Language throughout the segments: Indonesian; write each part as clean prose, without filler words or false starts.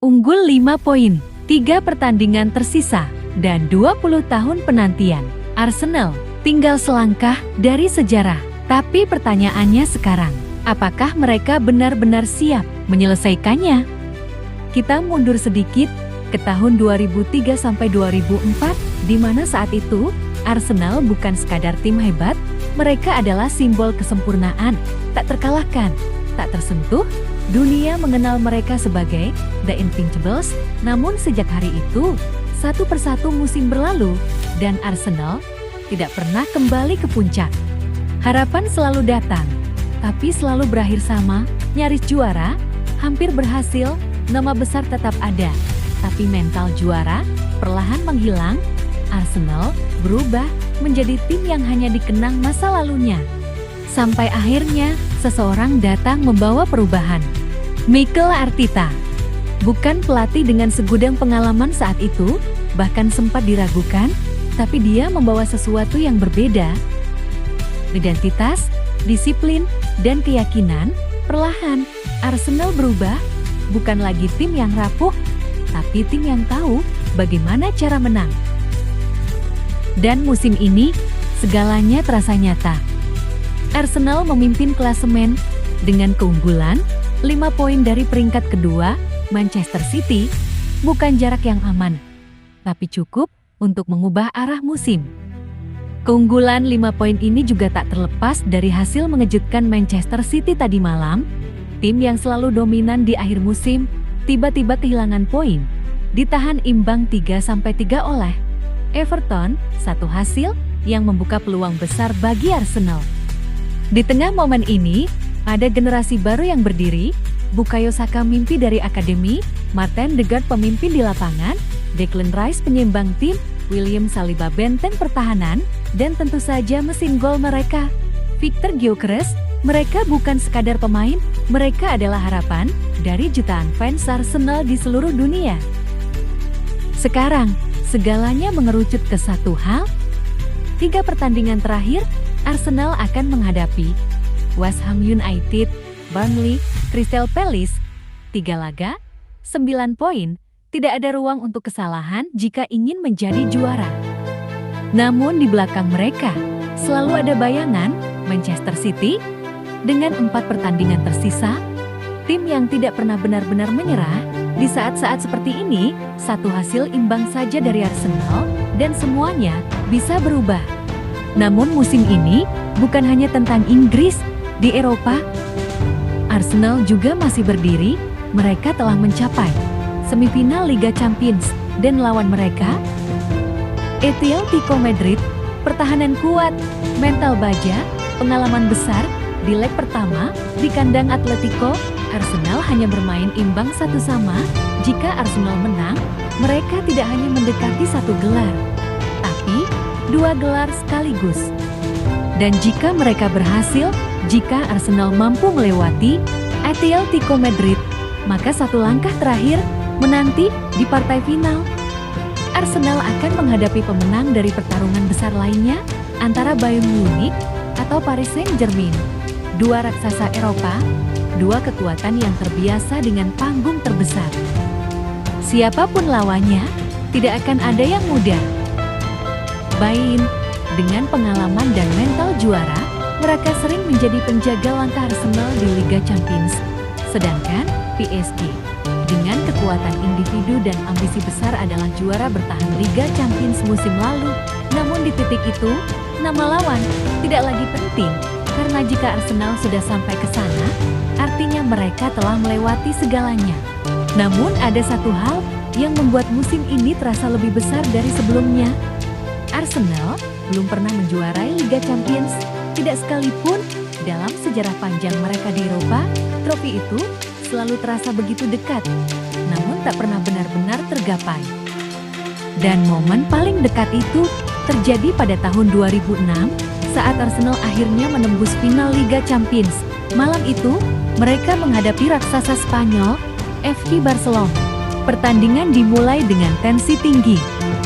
Unggul 5 poin, 3 pertandingan tersisa, dan 20 tahun penantian. Arsenal tinggal selangkah dari sejarah. Tapi pertanyaannya sekarang, apakah mereka benar-benar siap menyelesaikannya? Kita mundur sedikit ke tahun 2003-2004, di mana saat itu Arsenal bukan sekadar tim hebat, mereka adalah simbol kesempurnaan, tak terkalahkan, tak tersentuh. Dunia mengenal mereka sebagai The Invincibles. Namun sejak hari itu, satu persatu musim berlalu, dan Arsenal tidak pernah kembali ke puncak. Harapan selalu datang, tapi selalu berakhir sama, nyaris juara, hampir berhasil, nama besar tetap ada. Tapi mental juara perlahan menghilang. Arsenal berubah menjadi tim yang hanya dikenang masa lalunya. Sampai akhirnya, seseorang datang membawa perubahan. Mikel Arteta. Bukan pelatih dengan segudang pengalaman saat itu, bahkan sempat diragukan, tapi dia membawa sesuatu yang berbeda. Identitas, disiplin, dan keyakinan. Perlahan, Arsenal berubah, bukan lagi tim yang rapuh, tapi tim yang tahu bagaimana cara menang. Dan musim ini, segalanya terasa nyata. Arsenal memimpin klasemen dengan keunggulan 5 poin dari peringkat kedua, Manchester City. Bukan jarak yang aman, tapi cukup untuk mengubah arah musim. Keunggulan 5 poin ini juga tak terlepas dari hasil mengejutkan Manchester City tadi malam. Tim yang selalu dominan di akhir musim, tiba-tiba kehilangan poin. Ditahan imbang 3-3 oleh Everton, satu hasil yang membuka peluang besar bagi Arsenal. Di tengah momen ini, ada generasi baru yang berdiri. Bukayo Saka mimpi dari akademi, Martin Odegaard pemimpin di lapangan, Declan Rice penyeimbang tim, William Saliba benteng pertahanan, dan tentu saja mesin gol mereka, Victor Gyökeres. Mereka bukan sekadar pemain, mereka adalah harapan dari jutaan fans Arsenal di seluruh dunia. Sekarang, segalanya mengerucut ke satu hal. 3 pertandingan terakhir, Arsenal akan menghadapi West Ham United, Burnley, Crystal Palace. 3 laga, 9 poin, tidak ada ruang untuk kesalahan jika ingin menjadi juara. Namun di belakang mereka, selalu ada bayangan Manchester City. Dengan 4 pertandingan tersisa, tim yang tidak pernah benar-benar menyerah. Di saat-saat seperti ini, satu hasil imbang saja dari Arsenal, dan semuanya bisa berubah. Namun musim ini, bukan hanya tentang Inggris. Di Eropa, Arsenal juga masih berdiri. Mereka telah mencapai semifinal Liga Champions, dan lawan mereka, Atletico Madrid. Pertahanan kuat, mental baja, pengalaman besar. Di leg pertama, di kandang Atletico, Arsenal hanya bermain imbang 1-1. Jika Arsenal menang, mereka tidak hanya mendekati 1 gelar, tapi 2 gelar sekaligus. Dan jika mereka berhasil, jika Arsenal mampu melewati Atletico Madrid, maka 1 langkah terakhir menanti di partai final. Arsenal akan menghadapi pemenang dari pertarungan besar lainnya antara Bayern Munich atau Paris Saint-Germain. 2 raksasa Eropa, 2 kekuatan yang terbiasa dengan panggung terbesar. Siapapun lawannya, tidak akan ada yang mudah. Bayern, dengan pengalaman dan mental juara, mereka sering menjadi penjaga langkah Arsenal di Liga Champions. Sedangkan PSG, dengan kekuatan individu dan ambisi besar adalah juara bertahan Liga Champions musim lalu. Namun di titik itu, nama lawan tidak lagi penting. Karena jika Arsenal sudah sampai ke sana, artinya mereka telah melewati segalanya. Namun ada satu hal yang membuat musim ini terasa lebih besar dari sebelumnya. Arsenal belum pernah menjuarai Liga Champions, tidak sekalipun dalam sejarah panjang mereka di Eropa. Trofi itu selalu terasa begitu dekat, namun tak pernah benar-benar tergapai. Dan momen paling dekat itu terjadi pada tahun 2006, saat Arsenal akhirnya menembus final Liga Champions. Malam itu, mereka menghadapi raksasa Spanyol, FC Barcelona. Pertandingan dimulai dengan tensi tinggi.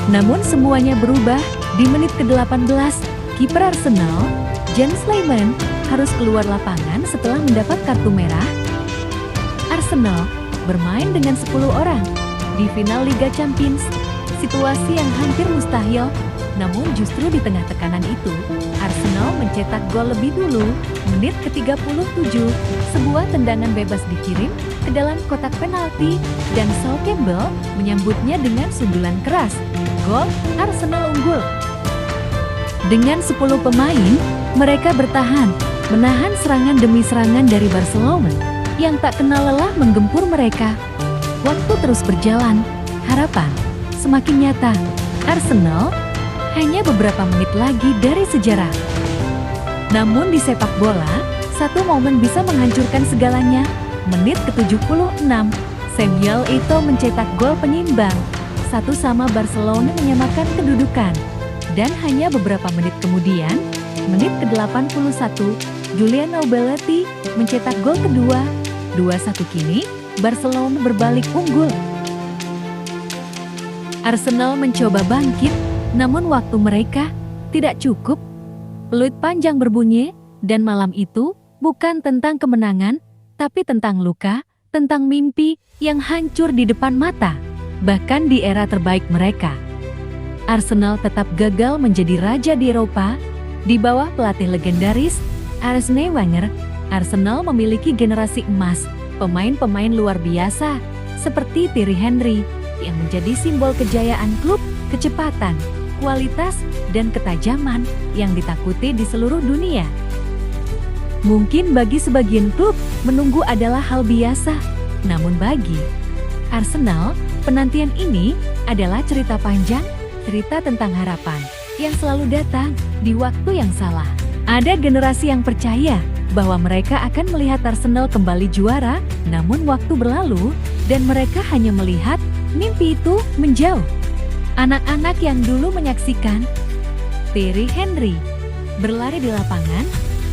Namun semuanya berubah di menit ke-18. Kiper Arsenal, Jens Lehmann, harus keluar lapangan setelah mendapat kartu merah. Arsenal bermain dengan 10 orang. Di final Liga Champions, situasi yang hampir mustahil, namun justru di tengah tekanan itu, Arsenal mencetak gol lebih dulu. Menit ke-37, sebuah tendangan bebas dikirim ke dalam kotak penalti dan Sol Campbell menyambutnya dengan sundulan keras. Gol, Arsenal unggul. Dengan 10 pemain, mereka bertahan, menahan serangan demi serangan dari Barcelona yang tak kenal lelah menggempur mereka. Waktu terus berjalan, harapan semakin nyata. Arsenal hanya beberapa menit lagi dari sejarah. Namun di sepak bola, satu momen bisa menghancurkan segalanya. Menit ke-76, Samuel Eto'o mencetak gol penyimbang. 1-1 Barcelona menyamakan kedudukan. Dan hanya beberapa menit kemudian, menit ke-81, Julian Belletti mencetak gol kedua. 2-1 kini, Barcelona berbalik unggul. Arsenal mencoba bangkit, namun waktu mereka tidak cukup. Peluit panjang berbunyi, dan malam itu bukan tentang kemenangan, tapi tentang luka, tentang mimpi yang hancur di depan mata. Bahkan di era terbaik mereka, Arsenal tetap gagal menjadi raja di Eropa. Di bawah pelatih legendaris Arsene Wenger, Arsenal memiliki generasi emas, pemain-pemain luar biasa seperti Thierry Henry yang menjadi simbol kejayaan klub, kecepatan, kualitas, dan ketajaman yang ditakuti di seluruh dunia. Mungkin bagi sebagian klub, menunggu adalah hal biasa. Namun bagi Arsenal, penantian ini adalah cerita panjang, cerita tentang harapan yang selalu datang di waktu yang salah. Ada generasi yang percaya bahwa mereka akan melihat Arsenal kembali juara, namun waktu berlalu dan mereka hanya melihat mimpi itu menjauh. Anak-anak yang dulu menyaksikan Thierry Henry berlari di lapangan,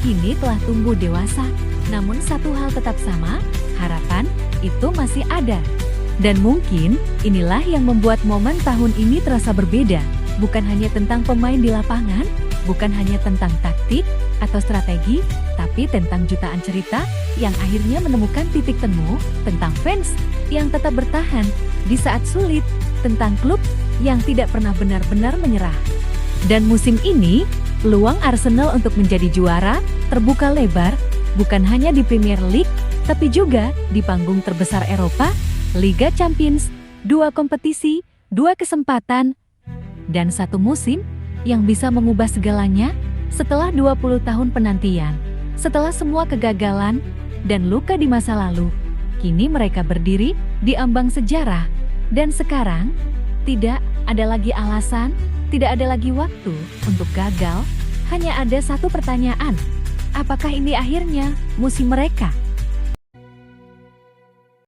kini telah tumbuh dewasa. Namun satu hal tetap sama, harapan itu masih ada. Dan mungkin inilah yang membuat momen tahun ini terasa berbeda. Bukan hanya tentang pemain di lapangan, bukan hanya tentang taktik atau strategi, tapi tentang jutaan cerita yang akhirnya menemukan titik temu, tentang fans yang tetap bertahan di saat sulit, tentang klub yang tidak pernah benar-benar menyerah. Dan musim ini, peluang Arsenal untuk menjadi juara terbuka lebar, bukan hanya di Premier League, tapi juga di panggung terbesar Eropa, Liga Champions, 2 kompetisi, 2 kesempatan, dan 1 musim yang bisa mengubah segalanya. Setelah 20 tahun penantian, setelah semua kegagalan dan luka di masa lalu, kini mereka berdiri di ambang sejarah. Dan sekarang, tidak ada lagi alasan, tidak ada lagi waktu untuk gagal. Hanya ada satu pertanyaan, apakah ini akhirnya musim mereka?